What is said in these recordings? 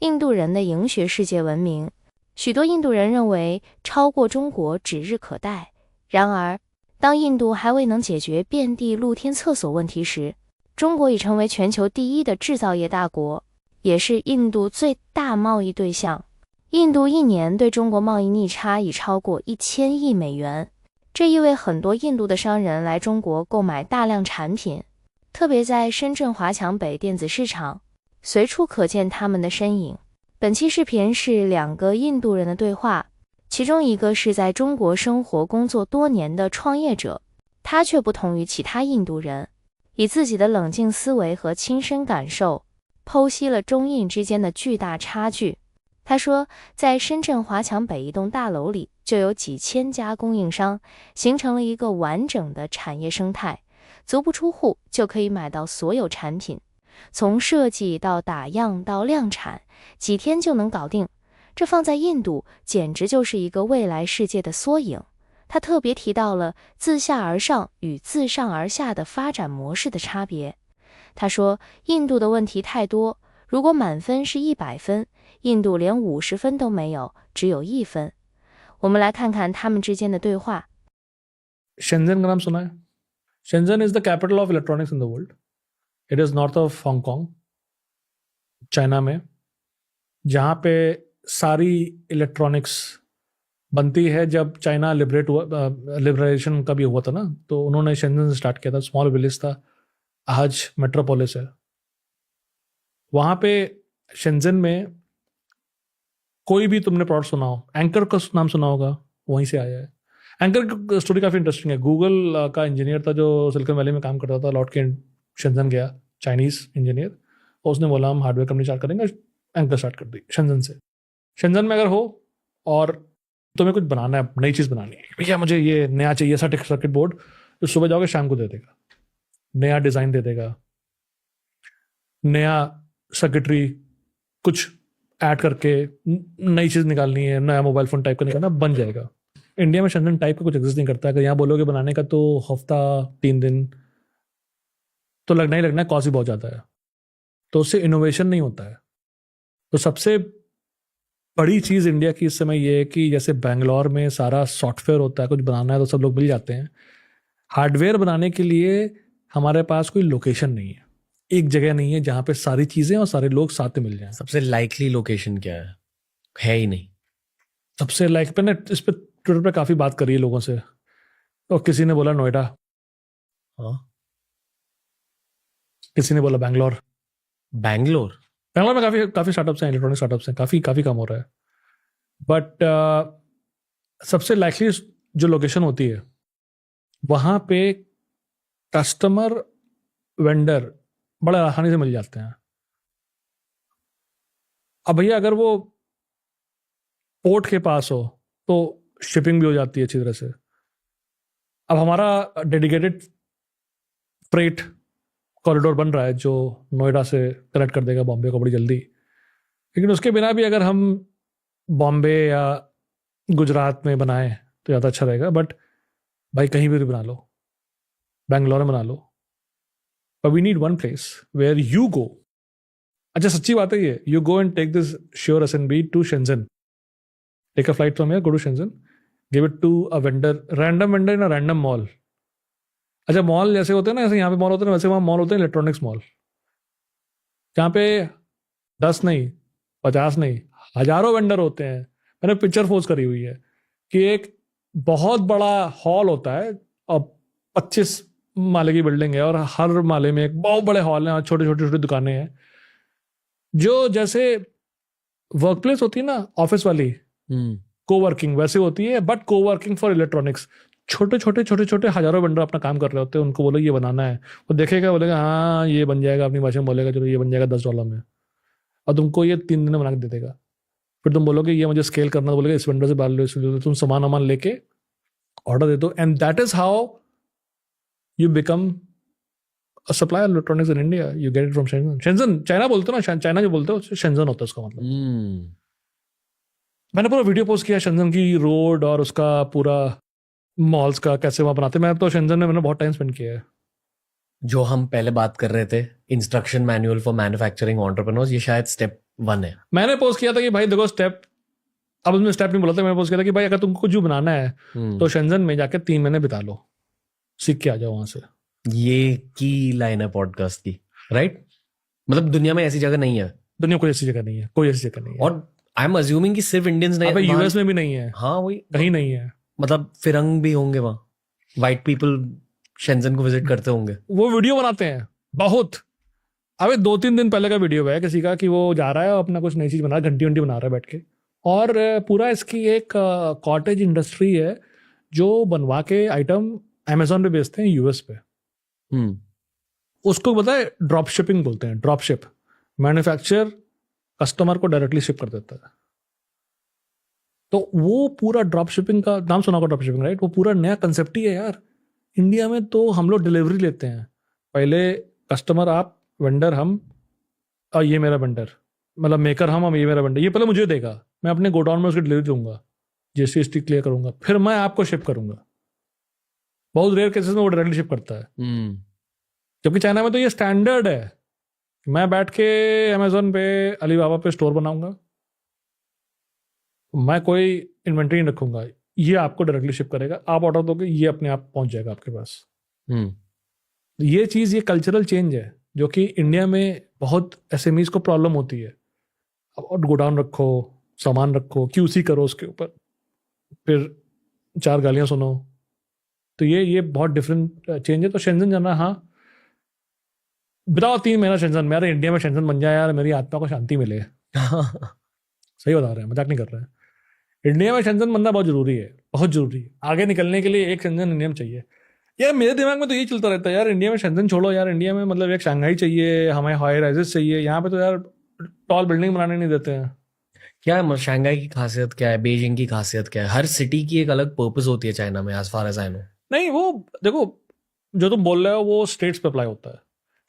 印度人的营学世界闻名，许多印度人认为超过中国指日可待。然而，当印度还未能解决遍地露天厕所问题时，中国已成为全球第一的制造业大国，也是印度最大贸易对象。印度一年对中国贸易逆差已超过1000亿美元，这意味很多印度的商人来中国购买大量产品，特别在深圳华强北电子市场，随处可见他们的身影。本期视频是2个印度人的对话，其中一个是在中国生活工作多年的创业者，他却不同于其他印度人，以自己的冷静思维和亲身感受，剖析了中印之间的巨大差距。他说，在深圳华强北一栋大楼里，就有几千家供应商，形成了一个完整的产业生态，足不出户就可以买到所有产品，从设计到打样到量产，几天就能搞定。这放在印度简直就是一个未来世界的缩影。他特别提到了自下而上与自上而下的发展模式的差别。他说，印度的问题太多，如果满分是100分，印度连50分都没有，只有1分。我们来看看他们之间的对话。शेंजन का नाम सुना है? Shenzhen is the capital of electronics in the world. It is north of Hong Kong, China में, जहाँ पे सारी इलेक्ट्रॉनिक्स बनती है। जब चाइना लिबरेशन का भी हुआ था ना, तो उन्होंने शेंजन से स्टार्ट किया था। स्मॉल विलेज था, आज मेट्रोपोलिस है। वहाँ पे शेंजन में कोई भी तुमने प्रोडक्ट सुना हो, एंकर का नाम सुना होगा, वहीं से आया है। एंकर की स्टोरी काफ़ी इंटरेस्टिंग है। गूगल का इंजीनियर था जो सिलिकॉन वैली में काम करता था, लौट के शेंजन गया, चाइनीज़ इंजीनियर, और उसने बोला हम हार्डवेयर कंपनी स्टार्ट करेंगे, एंकर स्टार्ट कर दी शेंजन से। शेंजन में अगर हो और तुम्हें कुछ बनाना है, नई चीज़ बनानी है, भैया मुझे ये नया चाहिए सर्किट बोर्ड, तो सुबह जाओगे शाम को दे देगा, नया डिज़ाइन दे देगा, नया सर्किटरी कुछ ऐड करके नई चीज़ निकालनी है, नया मोबाइल फ़ोन टाइप का निकालना, बन जाएगा। इंडिया में शेंजन टाइप का कुछ एग्जिस्ट नहीं करता है। अगर यहाँ बोलोगे बनाने का तो हफ्ता 3 दिन तो लगना ही लगना है, कॉस्ट भी बहुत ज़्यादा है, तो उससे इनोवेशन नहीं होता है। तो सबसे बड़ी चीज़ इंडिया की इस समय ये है कि जैसे बेंगलोर में सारा सॉफ्टवेयर होता है, कुछ बनाना है तो सब लोग मिल जाते हैं। हार्डवेयर बनाने के लिए हमारे पास कोई लोकेशन नहीं है, एक जगह नहीं है जहाँ पे सारी चीज़ें और सारे लोग साथ में मिल जाएं। सबसे लाइकली लोकेशन क्या है ही नहीं। सबसे लाइक पे इस पे ट्विटर पे काफ़ी बात करी है लोगों से, और किसी ने बोला नोएडा, किसी ने बोला बैंगलोर में काफ़ी स्टार्टअप्स हैं, इलेक्ट्रॉनिक स्टार्टअप्स हैं, काफ़ी काम हो रहा है। बट सबसे लाइकली जो लोकेशन होती है वहाँ पे कस्टमर वेंडर बड़े आसानी से मिल जाते हैं। अब भैया अगर वो पोर्ट के पास हो तो शिपिंग भी हो जाती है अच्छी तरह से। अब हमारा डेडिकेटेड फ्रेट कॉरिडोर बन रहा है जो नोएडा से कनेक्ट कर देगा बॉम्बे को बड़ी जल्दी, लेकिन उसके बिना भी अगर हम बॉम्बे या गुजरात में बनाएं तो ज़्यादा अच्छा रहेगा। बट भाई कहीं भी बना लो, बेंगलोर में बना लो, but we need one place where you go. अच्छा सच्ची बात है ये, you go and take this Shure SNB to Shenzhen. Take a flight from here, go to Shenzhen, give it to a random vendor in a random mall. अच्छा mall जैसे होते हैं ना, जैसे यहाँ पे मॉल होते हैं, वैसे वहाँ मॉल होते हैं इलेक्ट्रॉनिक्स मॉल, जहाँ पे 10 नहीं 50 नहीं हजारों वेंडर होते हैं। मैंने पिक्चर पोस्ट करी हुई है कि एक बहुत बड़ा हॉल होता है और 25 माले की बिल्डिंग है, और हर माले में एक बहुत बड़े हॉल है और छोटे छोटे दुकानें हैं, जो जैसे वर्क प्लेस होती है ना ऑफिस वाली, कोवर्किंग वैसे होती है, बट कोवर्किंग फॉर इलेक्ट्रॉनिक्स। छोटे छोटे हजारों वेंडर अपना काम कर रहे होते हैं, उनको बोलो ये बनाना है, वो देखेगा, बोलेगा हाँ ये बन जाएगा, अपनी भाषा में बोलेगा चलो ये बन जाएगा $10 में, और तुमको ये 3 दिन में बना के दे देगा। फिर तुम बोलोगे ये मुझे स्केल करना, बोलेगा इस वेंडर से बात लो, तुम सामान लेके ऑर्डर दे दो, and that is how you become a supplier of electronics in India. You get it from Shenzhen. China बोलते हो ना, चाइना जो बोलते हो शेंजन होता है उसका मतलब। मैंने पूरा वीडियो पोस्ट किया शेंजन की रोड और उसका पूरा मॉल्स का कैसे वहाँ बनाते। मैं तो शेंजन में मैंने बहुत टाइम स्पेंड किया है। जो हम पहले बात कर रहे थे, instruction manual for manufacturing entrepreneurs, ये शायद स्टेप वन है। मैंने पोस्ट किया था कि भाई देखो स्टेप, अब उसमें स्टेप नहीं बोला था, मैंने पोस्ट किया था कि भाई अगर तुमको कुछ बनाना है तो शेंजन में जाके 3 महीने बिता लो, सीख के आ जाओ वहां से। ये की लाइन है पॉडकास्ट की, राइट? मतलब दुनिया में ऐसी जगह नहीं है, दुनिया में कोई ऐसी जगह नहीं है, कोई ऐसी जगह नहीं है। और आई एम अज्यूमिंग कि सिर्फ इंडियंस नहीं, अबे यूएस में भी नहीं है, हाँ वही, कहीं नहीं है। मतलब फिरंग भी होंगे वहाँ, वाइट पीपल शेंजन को विजिट करते होंगे। वो वीडियो बनाते हैं बहुत। अबे 2-3 दिन पहले का वीडियो है किसी का कि वो जा रहा है अपना कुछ नई चीज बना रहा है, घंटी वंटी बना रहा है बैठ के, और पूरा इसकी एक कॉटेज इंडस्ट्री है जो बनवा के आइटम अमेजोन पे बेचते हैं यूएस पे। उसको पता है ड्रॉप शिपिंग बोलते हैं, ड्रॉप शिप। मैन्युफैक्चर कस्टमर को डायरेक्टली शिप कर देता है। तो वो पूरा ड्रॉप शिपिंग का नाम सुना होगा, ड्रॉप शिपिंग, राइट? वो पूरा नया कंसेप्ट ही है यार। इंडिया में तो हम लोग डिलीवरी लेते हैं, पहले कस्टमर आप, वेंडर हम, और ये मेरा वेंडर, मतलब मेकर हम, ये मेरा वेंडर, ये पहले मुझे देगा, मैं अपने गोडाउन में उसकी डिलीवरी दूंगा, जीएसटी क्लियर करूंगा, फिर मैं आपको शिप करूंगा। बहुत रेयर केसेस में वो डायरेक्टली शिप करता है। जबकि चाइना में तो ये स्टैंडर्ड है। मैं बैठ के अमेजोन पे, अलीबाबा पे स्टोर बनाऊंगा, मैं कोई इन्वेंट्री नहीं रखूंगा, ये आपको डायरेक्टली शिप करेगा, आप ऑर्डर दोगे, ये अपने आप पहुंच जाएगा आपके पास। ये चीज, ये कल्चरल चेंज है जो कि इंडिया में बहुत एसएमईज को प्रॉब्लम होती है। अब गोडाउन रखो, सामान रखो, क्यूसी करो उसके ऊपर, फिर 4 गालियां सुनो। तो ये बहुत डिफरेंट चेंज है। तो शेंजन जाना, हाँ बिताओ 3 महीना शेंजन में। अरे इंडिया में शेंजन बन जाए यार, मेरी आत्मा को शांति मिले। सही बता रहे हैं, मजाक नहीं कर रहे हैं। इंडिया में शेंजन बनना बहुत जरूरी है, बहुत जरूरी है। आगे निकलने के लिए एक शेंजन इंडिया में चाहिए यार। मेरे दिमाग में तो यही चलता रहता है यार, इंडिया में शेंजन छोड़ो यार, इंडिया में मतलब एक शंघाई चाहिए हमें, हाई राइजेस चाहिए। यहाँ पे तो यार टॉल बिल्डिंग बनाने नहीं देते हैं। क्या है शंघाई की खासियत, क्या है बीजिंग की खासियत, क्या है? हर सिटी की एक अलग पर्पस होती है चाइना में, as far as I know. नहीं, वो देखो जो तुम बोल रहे हो वो स्टेट्स पे अप्लाई होता है।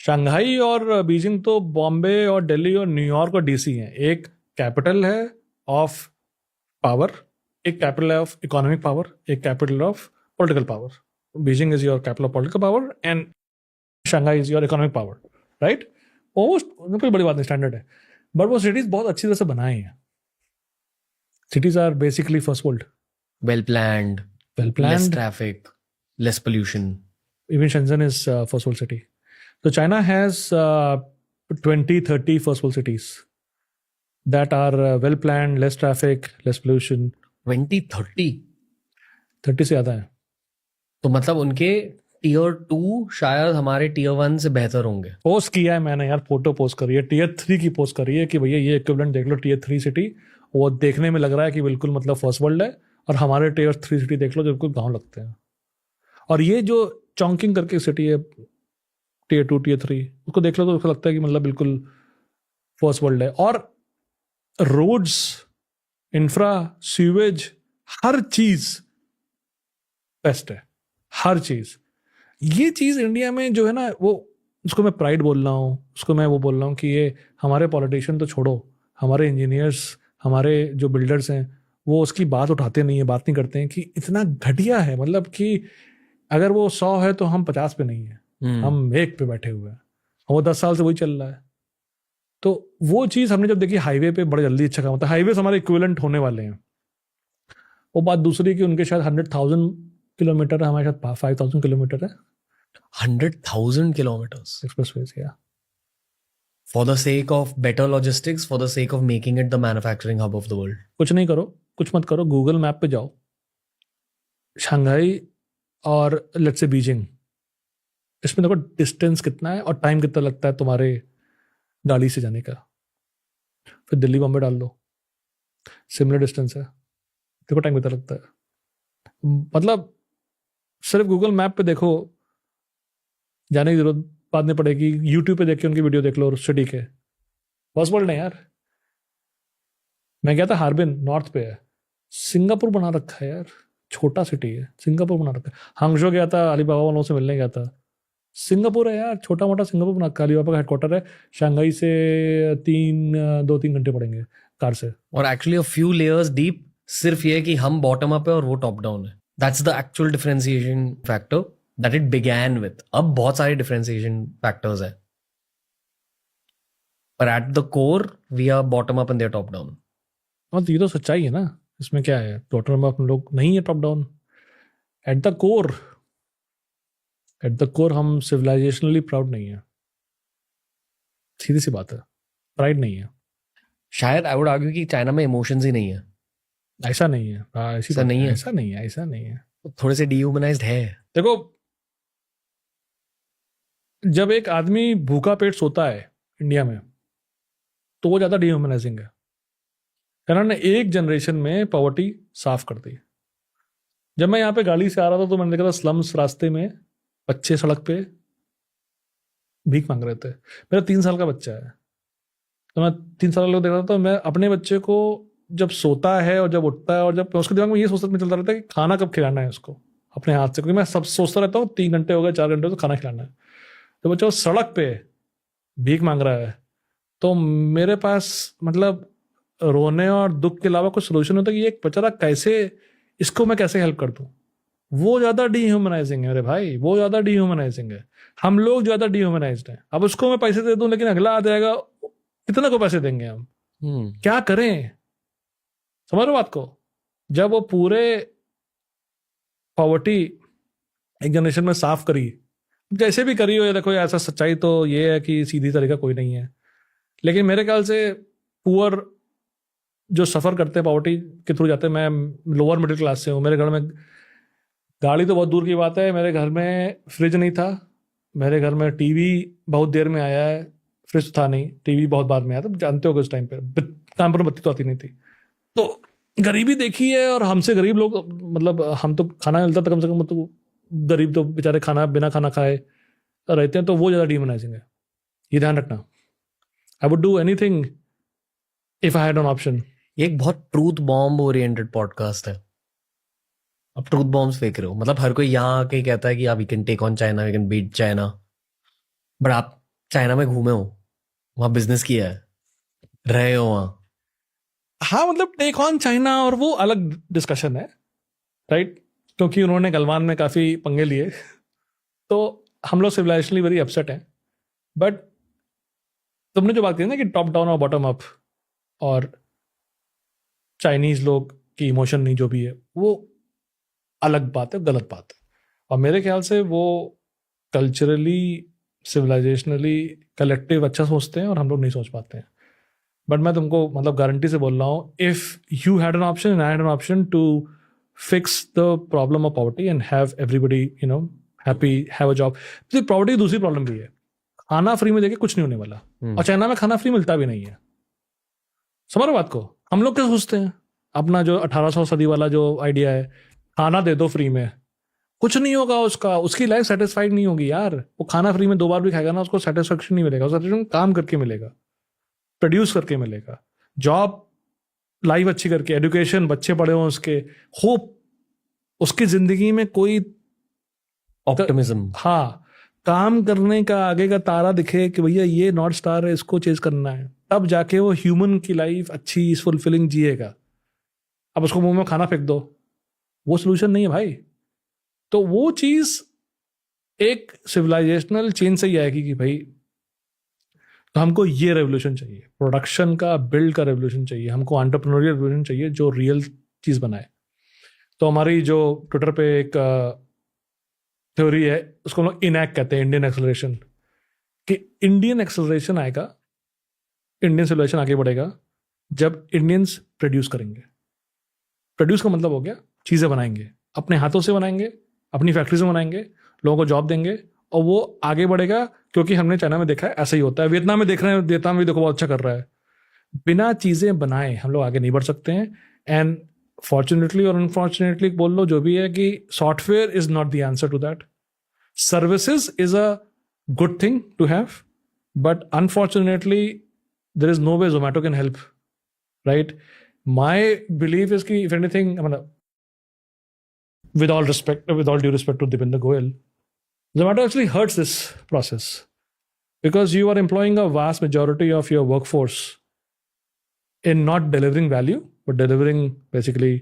शंघाई और बीजिंग तो बॉम्बे और दिल्ली और न्यूयॉर्क और डीसी हैं। एक कैपिटल है ऑफ पावर, एक कैपिटल ऑफ इकोनॉमिक पावर, एक capital of political power. Beijing is your capital of political power and Shanghai is your economic power, right? कोई बड़ी बात नहीं, स्टैंडर्ड है। बट वो सिटीज बहुत अच्छी तरह से बनाए हैं। Cities are basically first world. Well planned, less traffic, less pollution. Even Shenzhen is first world city. So China has 20-30 first world cities that are well planned, less traffic, less pollution. 20-30? 30 से ज़्यादा है। तो मतलब उनके tier 2 शायद हमारे tier 1 से बेहतर होंगे। पोस्ट किया है मैंने यार, फोटो पोस्ट करी है, टीयर 3 की पोस्ट करी है कि भैया ये इक्विवेलेंट देख लो, टीयर 3 सिटी। वो देखने में लग रहा है कि बिल्कुल मतलब फर्स्ट वर्ल्ड है, और हमारे टीयर 3 सिटी देख लो जो बिल्कुल गाँव लगते हैं। और ये जो चौंकिंग करके सिटी है टीयर 2 टीयर 3, उसको देख लो तो उसको लगता है कि मतलब बिल्कुल फर्स्ट वर्ल्ड है। और रोड्स, इंफ्रा, सीवेज, हर चीज बेस्ट है, हर चीज। ये चीज इंडिया में जो है ना, वो उसको मैं प्राइड बोल रहा हूँ, उसको मैं वो बोल रहा हूँ कि ये हमारे पॉलिटिशियन तो छोड़ो, हमारे इंजीनियर्स, हमारे जो बिल्डर्स हैं, वो उसकी बात उठाते नहीं है, बात नहीं करते हैं कि इतना घटिया है। मतलब कि अगर वो 100 है तो हम 50 पे नहीं है, हम 1 पे बैठे हुए हैं। वो 10 साल से वही चल रहा है। तो वो चीज़ हमने जब देखी हाईवे पे, बड़ा जल्दी अच्छा काम होता है। हाईवे हमारे इक्विवेलेंट होने वाले हैं। वो बात दूसरी कि उनके शायद 100,000 किलोमीटर है, हमारे शायद 5,000 किलोमीटर है। 100,000 kilometers एक्सप्रेसवेज, या for the sake of better logistics, for the sake of making it the manufacturing hub of the world. कुछ नहीं करो, कुछ मत करो, गूगल मैप पे जाओ, शंघाई और लेट्स से बीजिंग, इसमें देखो डिस्टेंस कितना है और टाइम कितना लगता है तुम्हारे गाड़ी से जाने का। फिर दिल्ली बॉम्बे डाल लो, सिमिलर डिस्टेंस है, देखो टाइम कितना लगता है। मतलब सिर्फ गूगल मैप पे देखो, जाने की जरूरत बाद में पड़ेगी। यूट्यूब पे देख के उनकी वीडियो देख लो सिटी के। फर्स्ट वर्ल्ड नहीं यार। मैं गया था हार्बिन, नॉर्थ पे है, सिंगापुर बना रखा है यार, छोटा सिटी है, सिंगापुर बना रखा है। हांगझो गया था, अलीबाबा वालों से मिलने गया था, सिंगापुर है यार, छोटा मोटा सिंगापुर बना रखा है। अलीबाबा का हेडक्वार्टर है। शंघाई से 2-3 घंटे पड़ेंगे कार से। और actually a few layers deep, सिर्फ ये कि हम बॉटम अप है और वो टॉप डाउन है। That's the actual differentiation factor that it began with. अब बहुत सारे differentiation factors हैं। But at the core, we are bottom up and they're top down. और ये तो सच्चाई है ना, इसमें क्या है, बॉटम अप हम लोग नहीं है, top down. At the core हम सिविलाइजेशनली प्राउड नहीं है, सीधी सी बात है, प्राइड नहीं है. शायद I would argue कि चाइना में इमोशंस ही नहीं है. ऐसा नहीं है. ऐसी ऐसा बात नहीं है. ऐसा नहीं है. थोड़े से डिह्यूमनाइज्ड है. देखो, जब एक आदमी भूखा पेट सोता है इंडिया में तो वो ज़्यादा डिह्यूमनाइजिंग है. कारण ने एक जनरेशन में पॉवर्टी साफ कर दी. जब मैं यहाँ पे गाड़ी से आ रहा था तो मैंने देखा था स्लम्स रास्ते में बच्चे सड़क पे भीख मांग रहे थे. मेरा 3 साल का बच्चा है, तो मैं 3 साल का लोग देख रहा था. तो मैं अपने बच्चे को जब सोता है और जब उठता है और जब उसके दिमाग में ये सोचता में चलता रहता है कि खाना कब खिलाना है उसको अपने हाथ से, क्योंकि मैं सब सोचता रहता हूँ 3 घंटे हो गए 4 घंटे तो खाना खिलाना है. तो बच्चा सड़क पे भीख मांग रहा है तो मेरे पास मतलब रोने और दुख के अलावा कुछ सोल्यूशन होता है कि ये एक बेचारा कैसे, इसको मैं कैसे हेल्प कर दूं. वो ज़्यादा डिह्यूमनाइजिंग है मेरे भाई, वो ज़्यादा डिह्यूमनाइजिंग है. हम लोग ज़्यादा डिह्यूमनाइज्ड हैं. अब उसको मैं पैसे दे दूं लेकिन अगला आ जाएगा, कितना को पैसे देंगे हम, क्या करें. समझ रहे हो बात को. जब वो पूरे पॉवर्टी एक जनरेशन में साफ करी, जैसे भी करी हो, ये देखो ऐसा सच्चाई तो ये है कि सीधी तरीका कोई नहीं है, लेकिन मेरे ख्याल से पुअर जो सफ़र करते हैं पॉवर्टी के थ्रू जाते हैं. मैं लोअर मिडिल क्लास से हूँ. मेरे घर में गाड़ी तो बहुत दूर की बात है, मेरे घर में फ्रिज नहीं था. मेरे घर में टीवी बहुत देर में आया है, फ्रिज था नहीं, टीवी बहुत बाद में आया था. जानते हो उस टाइम पे काम पर बत्ती तो आती नहीं थी. तो गरीबी देखी है, और हमसे गरीब लोग, मतलब हम तो खाना मिलता था कम से कम, तो गरीब तो बेचारे खाना बिना खाना खाए रहते हैं. तो वो ज़्यादा डिह्यूमनाइजिंग है, ये ध्यान रखना. I would do anything if I had an option. ये एक बहुत ट्रूथ बॉम्ब ओरिएंटेड पॉडकास्ट है. अब ट्रूथ बॉम्ब्स फेंक रहे हो, मतलब हर कोई यहाँ आके कहता है कि we can take on China, we can beat China. But आप चाइना में घूमे हो, वहां बिजनेस किया है, रहे हो वहां. हाँ, मतलब टेक ऑन चाइना और वो अलग डिस्कशन है, राइट, क्योंकि उन्होंने गलवान में काफ़ी पंगे लिए. तो हम लोग सिविलाइजेशनली वेरी अपसेट हैं. बट तुमने जो बात की ना कि टॉप डाउन और बॉटम अप और चाइनीज़ लोग की इमोशन नहीं, जो भी है वो अलग बात है, गलत बात है. और मेरे ख्याल से वो कल्चरली सिविलाइजेशनली कलेक्टिव अच्छा सोचते हैं और हम लोग नहीं सोच पाते हैं. बट मैं तुमको मतलब गारंटी से बोल रहा हूँ, if you had an option and I had an option to fix the problem of poverty and have everybody happy, have a job. तो पॉवर्टी की दूसरी प्रॉब्लम भी है, खाना फ्री में देके कुछ नहीं होने वाला. और चाइना में खाना फ्री मिलता भी नहीं है. समझ रहे बात को. हम लोग क्या सोचते हैं, अपना जो 1800 सदी वाला जो आइडिया है, खाना दे दो फ्री में, कुछ नहीं होगा उसका, उसकी लाइफ सेटिस्फाइड नहीं होगी यार. वो खाना फ्री में 2 बार भी खाएगा ना, उसको सेटिस्फेक्शन नहीं मिलेगा. उसको काम करके मिलेगा, प्रोड्यूस करके मिलेगा, जॉब लाइफ अच्छी करके, एजुकेशन, बच्चे पढ़े हों उसके, होप, उसकी जिंदगी में कोई ऑप्टिमिज्म. हाँ, काम करने का आगे का तारा दिखे कि भैया ये नॉर्थ स्टार है, इसको चेज करना है, तब जाके वो ह्यूमन की लाइफ अच्छी फुलफिलिंग जिएगा. अब उसको मुंह में खाना फेंक दो, वो सोल्यूशन नहीं है भाई. तो वो चीज एक सिविलाइजेशनल चेंज से ही आएगी कि भाई, तो हमको ये रेवोल्यूशन चाहिए, प्रोडक्शन का, बिल्ड का रेवोल्यूशन चाहिए, हमको एंटरप्रेन्योरियल रेवोल्यूशन चाहिए जो रियल चीज बनाए. तो हमारी जो ट्विटर पे एक थ्योरी है, उसको हम लोग इनैक्ट कहते हैं, इंडियन एक्सेलरेशन, कि इंडियन एक्सेलरेशन आएगा, इंडियन सिविलाइजेशन आगे बढ़ेगा जब इंडियंस प्रोड्यूस करेंगे. प्रोड्यूस का मतलब हो गया चीज़ें बनाएंगे, अपने हाथों से बनाएंगे, अपनी फैक्ट्री से बनाएंगे, लोगों को जॉब देंगे, और वो आगे बढ़ेगा. क्योंकि हमने चाइना में देखा है ऐसा ही होता है, वियतनाम में देख रहे हैं, वियतनाम भी देखो बहुत अच्छा कर रहा है. बिना चीज़ें बनाए हम लोग आगे नहीं बढ़ सकते हैं. एंड फॉर्चुनेटली और अनफॉर्चुनेटली बोल लो जो भी है, कि software is not the answer to that. Services is a good thing to have, but unfortunately there is no way Zomato can help, right. My believe is कि if anything, with all due respect to Dipinder Goyal, Zomato actually hurts this process because you are employing a vast majority of your workforce in not delivering value, but delivering basically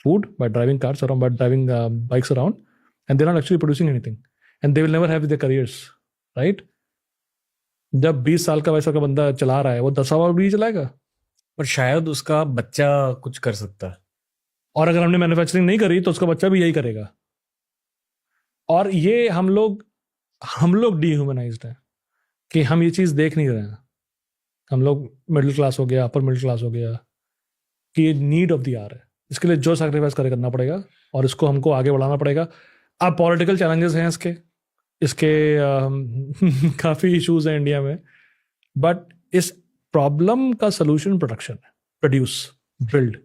food by driving cars around, by driving bikes around, and they're not actually producing anything, and they will never have their careers, right? जब 20 साल का वैसा का बंदा चला रहा है, वो 10 साल भी चलाएगा। पर शायद उसका बच्चा कुछ कर सकता है। और अगर हमने मैन्युफैक्चरिंग नहीं करी तो उसका बच्चा भी यही करेगा। और ये हम लोग डिह्यूमनाइज्ड हैं कि हम ये चीज़ देख नहीं रहे हैं। हम लोग मिडिल क्लास हो गया, अपर मिडिल क्लास हो गया, कि ये नीड ऑफ द आवर है। इसके लिए जो सैक्रिफाइस करना पड़ेगा और इसको हमको आगे बढ़ाना पड़ेगा। अब पॉलिटिकल चैलेंजेस हैं इसके काफ़ी इश्यूज हैं इंडिया में, बट इस प्रॉब्लम का सोल्यूशन प्रोडक्शन है, प्रोड्यूस, बिल्ड।